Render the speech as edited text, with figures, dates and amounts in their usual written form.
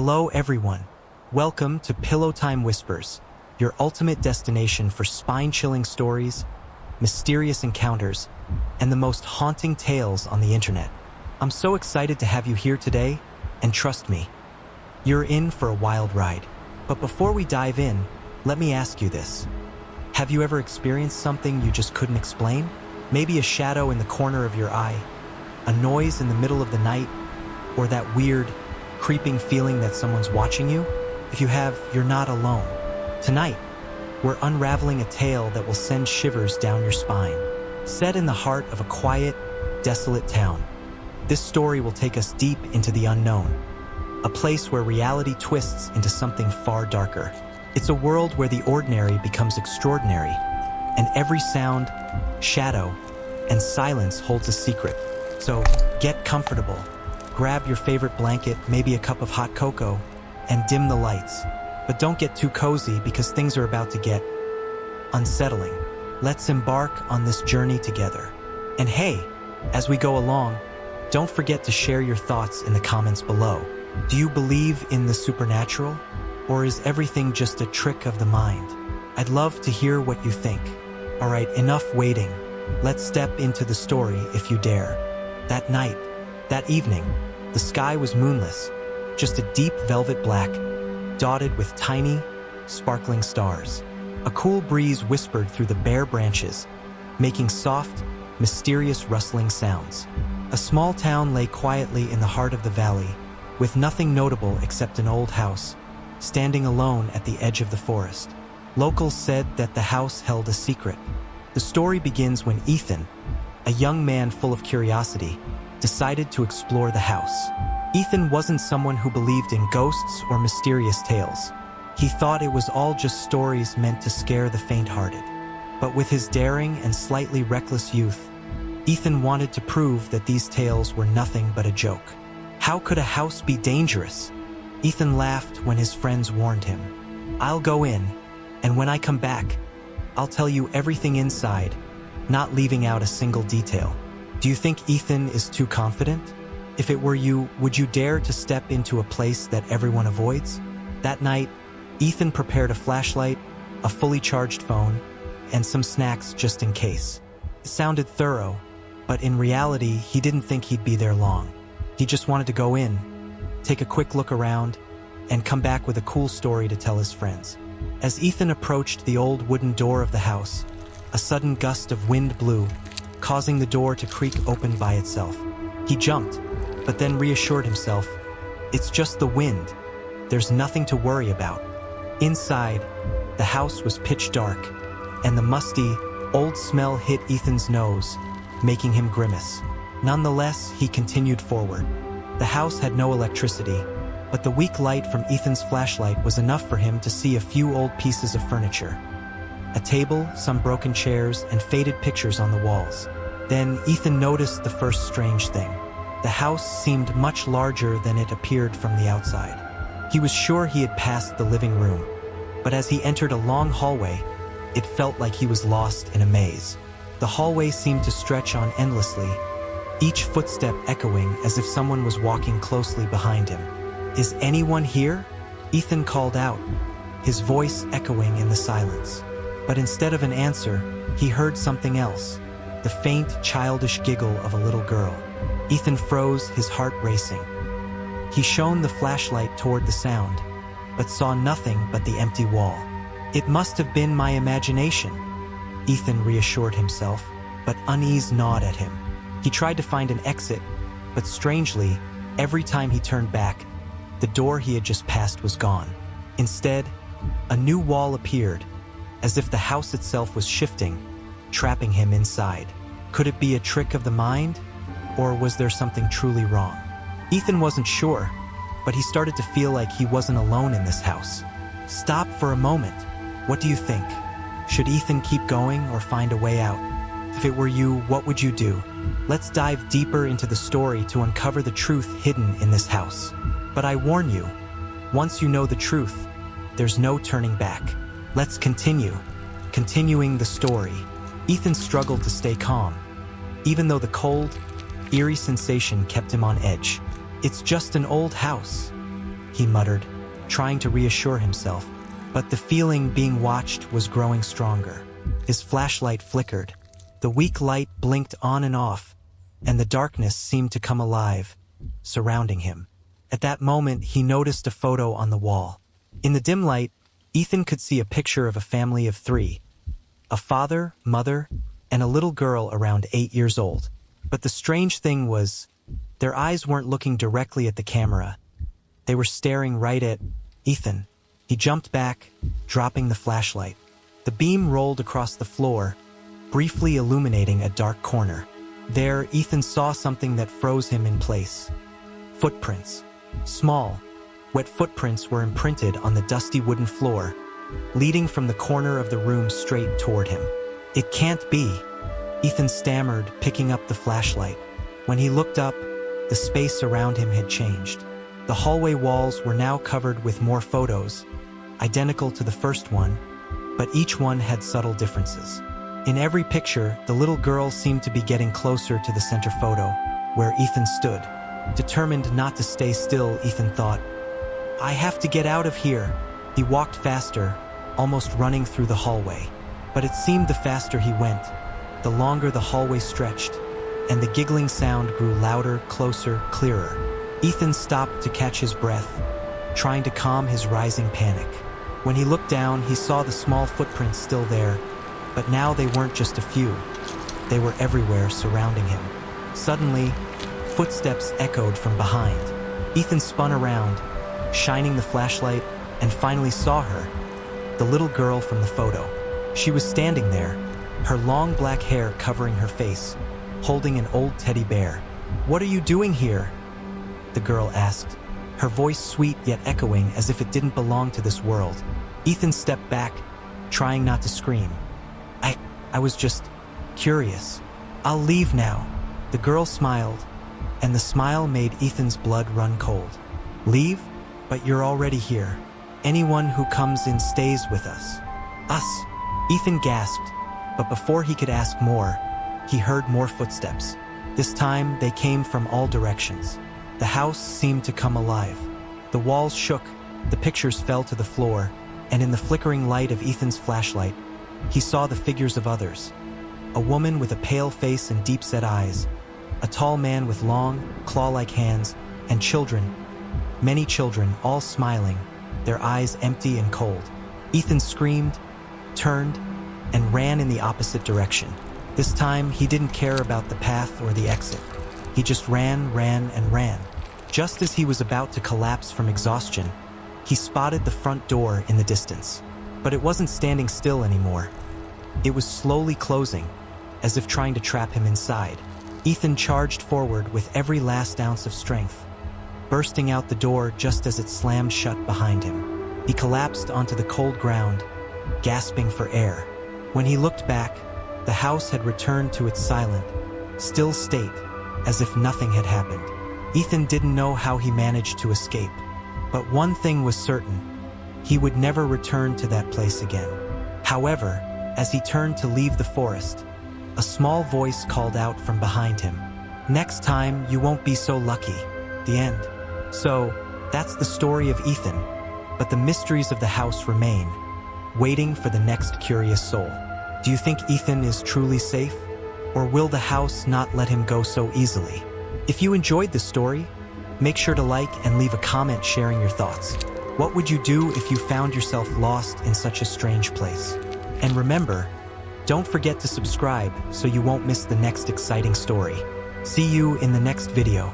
Hello everyone. Welcome to Pillowtime Whispers, your ultimate destination for spine-chilling stories, mysterious encounters, and the most haunting tales on the internet. I'm so excited to have you here today, and trust me, you're in for a wild ride. But before we dive in, let me ask you this. Have you ever experienced something you just couldn't explain? Maybe a shadow in the corner of your eye, a noise in the middle of the night, or that weird, creeping feeling that someone's watching you? If you have, you're not alone. Tonight, we're unraveling a tale that will send shivers down your spine. Set in the heart of a quiet, desolate town, this story will take us deep into the unknown, a place where reality twists into something far darker. It's a world where the ordinary becomes extraordinary, and every sound, shadow, and silence holds a secret. So, get comfortable. Grab your favorite blanket, maybe a cup of hot cocoa, and dim the lights. But don't get too cozy because things are about to get unsettling. Let's embark on this journey together. And hey, as we go along, don't forget to share your thoughts in the comments below. Do you believe in the supernatural? Or is everything just a trick of the mind? I'd love to hear what you think. Alright, enough waiting. Let's step into the story if you dare. That night, that evening, the sky was moonless, just a deep velvet black, dotted with tiny, sparkling stars. A cool breeze whispered through the bare branches, making soft, mysterious rustling sounds. A small town lay quietly in the heart of the valley, with nothing notable except an old house, standing alone at the edge of the forest. Locals said that the house held a secret. The story begins when Ethan, a young man full of curiosity, decided to explore the house. Ethan wasn't someone who believed in ghosts or mysterious tales. He thought it was all just stories meant to scare the faint-hearted. But with his daring and slightly reckless youth, Ethan wanted to prove that these tales were nothing but a joke. How could a house be dangerous? Ethan laughed when his friends warned him. I'll go in, and when I come back, I'll tell you everything inside, not leaving out a single detail. Do you think Ethan is too confident? If it were you, would you dare to step into a place that everyone avoids? That night, Ethan prepared a flashlight, a fully charged phone, and some snacks just in case. It sounded thorough, but in reality, he didn't think he'd be there long. He just wanted to go in, take a quick look around, and come back with a cool story to tell his friends. As Ethan approached the old wooden door of the house, a sudden gust of wind blew, causing the door to creak open by itself. He jumped, but then reassured himself, it's just the wind. There's nothing to worry about. Inside, the house was pitch dark, and the musty, old smell hit Ethan's nose, making him grimace. Nonetheless, he continued forward. The house had no electricity, but the weak light from Ethan's flashlight was enough for him to see a few old pieces of furniture. A table, some broken chairs, and faded pictures on the walls. Then Ethan noticed the first strange thing. The house seemed much larger than it appeared from the outside. He was sure he had passed the living room, but as he entered a long hallway, it felt like he was lost in a maze. The hallway seemed to stretch on endlessly, each footstep echoing as if someone was walking closely behind him. Is anyone here? Ethan called out, his voice echoing in the silence. But instead of an answer, he heard something else, the faint, childish giggle of a little girl. Ethan froze, his heart racing. He shone the flashlight toward the sound, but saw nothing but the empty wall. It must have been my imagination, Ethan reassured himself, but unease gnawed at him. He tried to find an exit, but strangely, every time he turned back, the door he had just passed was gone. Instead, a new wall appeared, as if the house itself was shifting, trapping him inside. Could it be a trick of the mind? Or was there something truly wrong? Ethan wasn't sure, but he started to feel like he wasn't alone in this house. Stop for a moment. What do you think? Should Ethan keep going or find a way out? If it were you, what would you do? Let's dive deeper into the story to uncover the truth hidden in this house. But I warn you, once you know the truth, there's no turning back. Let's continue. Continuing the story, Ethan struggled to stay calm, even though the cold, eerie sensation kept him on edge. It's just an old house. he muttered, trying to reassure himself. But the feeling being watched was growing stronger. His flashlight flickered. The weak light blinked on and off, and the darkness seemed to come alive, surrounding him. At that moment, he noticed a photo on the wall. In the dim light, Ethan could see a picture of a family of 3. A father, mother, and a little girl around 8 years old. But the strange thing was, their eyes weren't looking directly at the camera. They were staring right at Ethan. He jumped back, dropping the flashlight. The beam rolled across the floor, briefly illuminating a dark corner. There, Ethan saw something that froze him in place. Footprints. Small, wet footprints were imprinted on the dusty wooden floor, leading from the corner of the room straight toward him. "It can't be," Ethan stammered, picking up the flashlight. When he looked up, the space around him had changed. The hallway walls were now covered with more photos, identical to the first one, but each one had subtle differences. In every picture, the little girl seemed to be getting closer to the center photo, where Ethan stood. Determined not to stay still, Ethan thought, "I have to get out of here." He walked faster, almost running through the hallway. But it seemed the faster he went, the longer the hallway stretched, and the giggling sound grew louder, closer, clearer. Ethan stopped to catch his breath, trying to calm his rising panic. When he looked down, he saw the small footprints still there, but now they weren't just a few. They were everywhere, surrounding him. Suddenly, footsteps echoed from behind. Ethan spun around, shining the flashlight, and finally saw her, the little girl from the photo. She was standing there, her long black hair covering her face, holding an old teddy bear. "What are you doing here?" the girl asked, her voice sweet yet echoing as if it didn't belong to this world. Ethan stepped back, trying not to scream. I was just curious. I'll leave now." The girl smiled, and the smile made Ethan's blood run cold. "Leave? But you're already here. Anyone who comes in stays with us." "Us?" Ethan gasped, but before he could ask more, he heard more footsteps. This time, they came from all directions. The house seemed to come alive. The walls shook, the pictures fell to the floor, and in the flickering light of Ethan's flashlight, he saw the figures of others. A woman with a pale face and deep-set eyes, a tall man with long, claw-like hands, and children, many children, all smiling, their eyes empty and cold. Ethan screamed, turned, and ran in the opposite direction. This time, he didn't care about the path or the exit. He just ran, and ran. Just as he was about to collapse from exhaustion, he spotted the front door in the distance. But it wasn't standing still anymore. It was slowly closing, as if trying to trap him inside. Ethan charged forward with every last ounce of strength, bursting out the door just as it slammed shut behind him. He collapsed onto the cold ground, gasping for air. When he looked back, the house had returned to its silent, still state, as if nothing had happened. Ethan didn't know how he managed to escape, but one thing was certain: he would never return to that place again. However, as he turned to leave the forest, a small voice called out from behind him, "Next time, you won't be so lucky." The end. So, that's the story of Ethan, but the mysteries of the house remain, waiting for the next curious soul. Do you think Ethan is truly safe? Or will the house not let him go so easily? If you enjoyed this story, make sure to like and leave a comment sharing your thoughts. What would you do if you found yourself lost in such a strange place? And remember, don't forget to subscribe so you won't miss the next exciting story. See you in the next video.